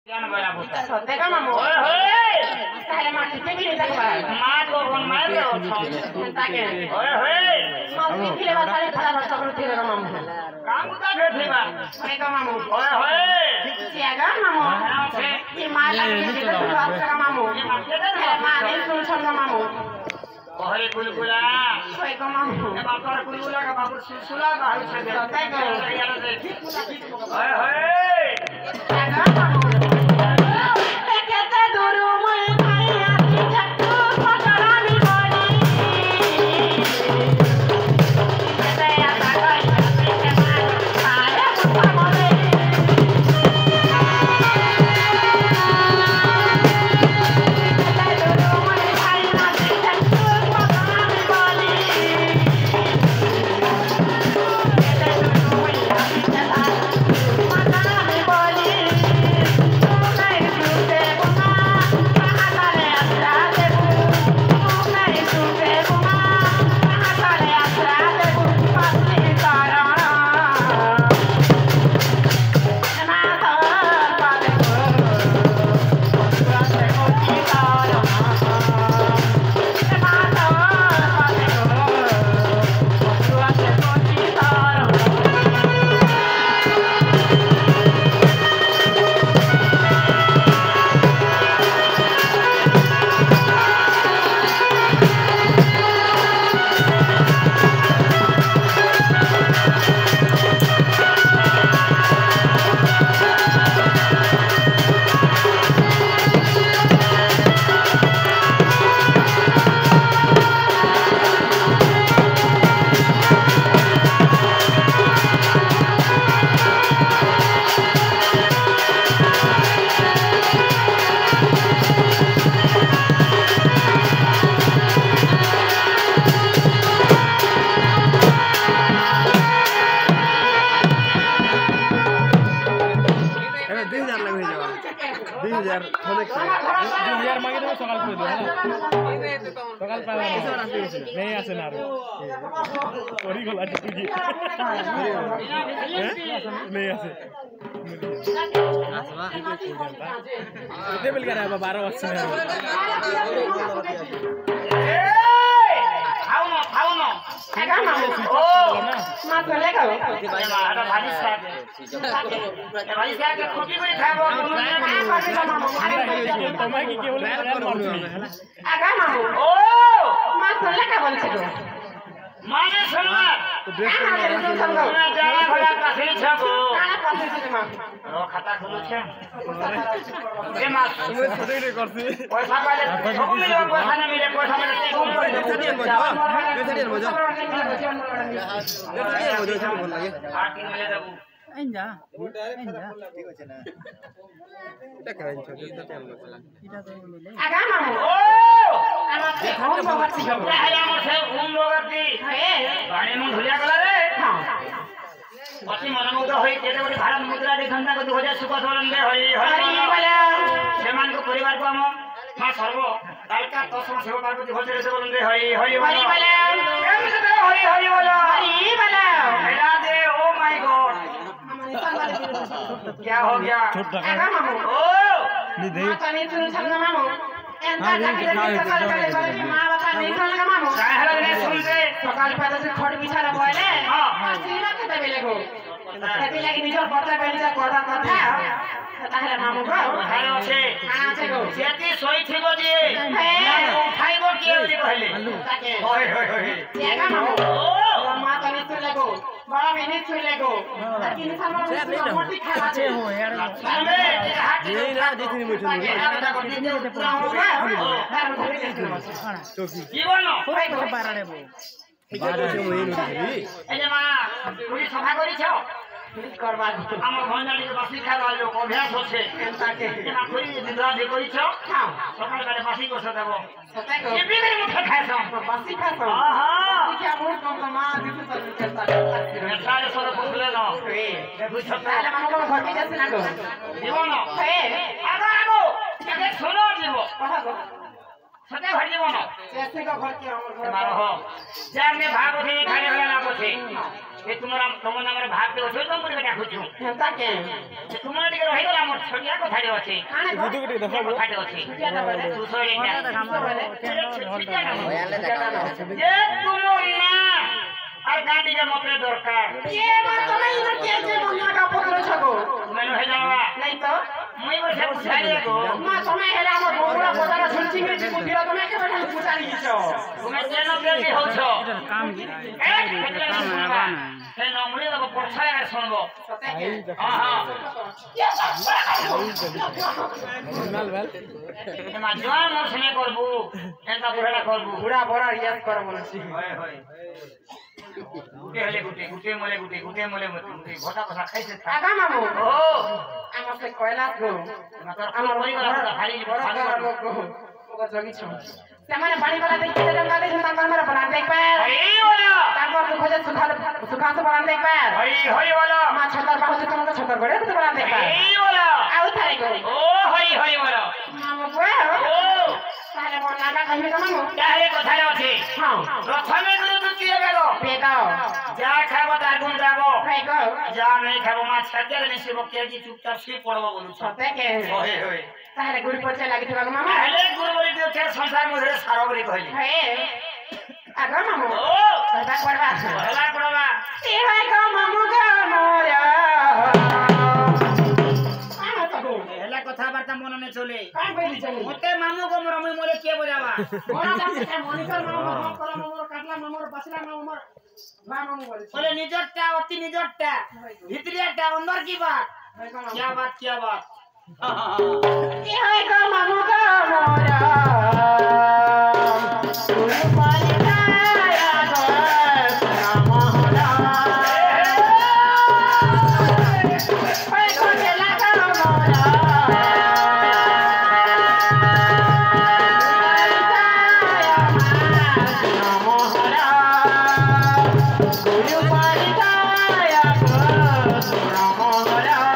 क्या ना बना बोलता सत्य का मामू ओए होए ताले मार के भी नहीं सकता मार को कौन मार रहे हो ताके ओए होए मार के ले वाले खड़ा बस कर तेरे का मामू काम उता बैठे बा सत्य का मामू ओए होए क्या मामू ये मार के का मामू मार ने सुन सुन का मामू ओए गुलगुला सत्य का मामू बापर गुलगुला का बाबू सुला का हाल से सत्य का ओए होए क्या मामू मांगे तो सकाल को सकाल नहीं आसे ना ओरी गला तुझी नहीं आसे कितने बिल करा है 12 वर्ष में खाओ ना क्या मामू ओ मार के ले गयो मारा भाजी साग भाजी साग के खोटी कोई खाबो तुम्हें की केवल आगा मामू ओ मार के ले का बोल छको माने सुनवा ना जावा भला कासे छगो काना कासे छको माम रो खाता खुलु छे ए मास तुम्हें छोटे रे करसी पैसा पाले सब मिले पैसा न मिले पैसा मिले तुम बोल लगे 8 दिन मिले देबू एंजा ठीक আছে না এটা করেন ছোট ছোট এটা তো মিলে आगा मामू ओ आमा होम बगती हो है हमर से होम बगती हे पानी में धुलिया गला रे हां अति मनमुग्ध होई केते बड़ी भारत मुद्रा दे घंटा को 2000 सुख सोलंदे होई हरि बोला सेमान को परिवार को हम मां सर्व कालका तस्म सेवा पार्वती होते से बोलंदे होई हरि हरि बोला केम से हरि हरि बोला हरि बोला हेला दे ओ माय गॉड क्या हो गया आगा मामू ओ नहीं दे माता नहीं सुन सकना मामू एंता जाके सकाल पहले मां बता नहीं सुन मामू काय हला रे सुनते सकाल पहले से खड़ बिछारा बोले हां सीना के तबे लगो तबे लगी निजर बता पहले जा कोडा कथा ताहले मामू को खाने আছে खाना से गो जेती सोई थिबो जे खाइबो के जे कहले ताके होय होय होय आगा मामू ओ माता नहीं सुन लगो बड़ा भी नहीं सुन लगो लेकिन सामने मोटी खा अच्छे हो यार ये ना देखनी मुझे জীবন ওই তো বারাড়ে বউ এটা তো মই নই এই যে মা পুরি সভা করিছ করবা আমার ভঞ্জালি বাসি খাওয়া লোক অভ্যাস হচ্ছে তাকে মা করি দিদা দে করিছ খাও সকাল বেলা বাসি কষ দেব সতাই গো কেবি করে মুখে খাইছ বাসি খাও আহা क्या बोल कम मा दिसु चल करता সারে সরে বসলে না ए বুঝছ তাহলে মামা को घर में जासे ना गो জীবন ए আগো আগো এটা শোনো জীব कहा गो সতে ঘর জীবন कैसे का घर के हमर घर मारो हो जब मैं भाग उठे खाने वाला ना उठे ये तुम्हारा नंबर भाग के उठे तुम मुझे खुजू हेता के तुम्हारे टिके रही गला मोर छोटिया को थारे अछि खाने बुद्धू के देखा बो थारे अछि क्या बोले तू सोरे ये तुम ना আর গাড়ি কে মতে দরকার ये बात तो नहीं ना के जे मन्ना का पकड़ो छको মানে হয়ে যাওয়া नहीं तो মই বসে বুঝাই গো মা তুমি হেলা আমার বগুড়া পতারা ঝুলছি মেছি বুঝিরা তুমি কে বেটা বুঝারি দিছো তুমি কেন বেশি হচ্ছ काम এই নমুলি দেখো পড়ছায় আর শুনবো সতে के হ্যাঁ नल वेल মা জোয়ান মনে করবো এটা বুড়াটা করবো বুড়া বড়া রিয়াজ করে বলছি হয় হয় গুটে হলে গুটে মলে গুটে ঘটা কথা খাইছে আগা মামু ও আমার সে কয়লাস গো আমার পরিবার ভারী বড় বড় লোক গো ওগো জগিছ ସେମାନେ ପାଣି ବାଲା ଦେଖି ଜଙ୍ଗା ଦେଖି ତାଙ୍କ ଆମର ବନା ଦେଇ ପାର এই বলো ତାଙ୍କ ଖୋଜେ ସୁଖାସ ବନା ଦେଇ ପାର হই বলো মা ছতর বাহুছে তোমাকে ছতর গড়ে তো বনা দেই পার এই বলো ଆଉ ଥାଇ গো ও হই বলো মামু বুয়া ও তাহলে বনাটা কইবে তো মামু তাহলে কথাটা আছে হ্যাঁ প্রথমে গুরু তুই গেল পেট যা খাবো তার গুণ যাবো খাই গো যা নেই খাবো মা ছাড়তে নিছি বকে কি চুপচাপ শুয়ে পড়বো বলুছ সতে কে হয় তাহলে গুড়ি পড়ছে লাগিଥିବା গো মামা তাহলে গুরু বলি তুই কে সংসার মধ্যে সারা বলি কইলি হে আগ মামু ও পড়বা পড়বা পড়লা পড়বা এ ভাই গো মামু গো মোরা হেলা কথাবার্তা মনে নে চলে কাই বলি চলি মতে মামু গো মোর মই মোলে কে বোঝাবা মোরা কাছে মনিটর মামু কলা মামু কাটলা মামু বাসলা মামু মামু বলি বলে নিজরটা অতি নিজরটা ভিতরিয়াটা অন্দর কি বাত क्या बात কি হয় গো মামু গো মোরা তুই পালি কায়া গো রামহরা ওই কোতে লাগা মোরা গুরু পালি কায়া গো রামহরা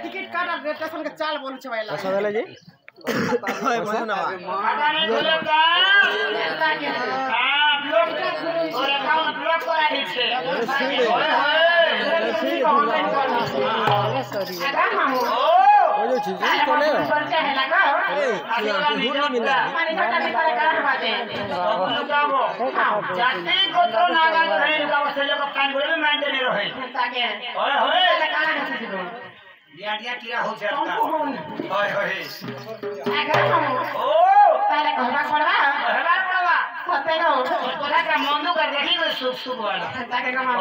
टिकट काटा स्टेशन के चाल बोलू छ भाई पैसा देले जी ओए मत ना खाता नहीं खोलेगा हां ब्लॉक और अकाउंट ब्लॉक करा दी छे ओए होए सॉरी ओ ଅଛି ଚଲେ ପରିଚୟ ହେଲା କ ମାନେ ଛୋଟ ଭିତରେ କାହା ବାଟେ ସବୁ ଲୁକାବ ଜାତି ଗୋତ୍ର ନାଗା ଧରି ଲୁକାବ ସେ ଲୋକ କାନ ବୋଲେ ମେଣ୍ଟେନ ରହେ ତାକେ ଓଏ ହୋଏ ତାହେଲେ କାଣା ଅଛି ଯିବ ডিয়া কিরা হচ্ছে ତମକୁ ହଉନି হয় হয় ଆଗରେ ହଉ ও ତାହେଲେ କହିବା ପଡବା হেবার পড়বা ସତେ ଗো তোরা কা মন্দু কর দেখি সুখ সুখ वाला ତାକେ କମା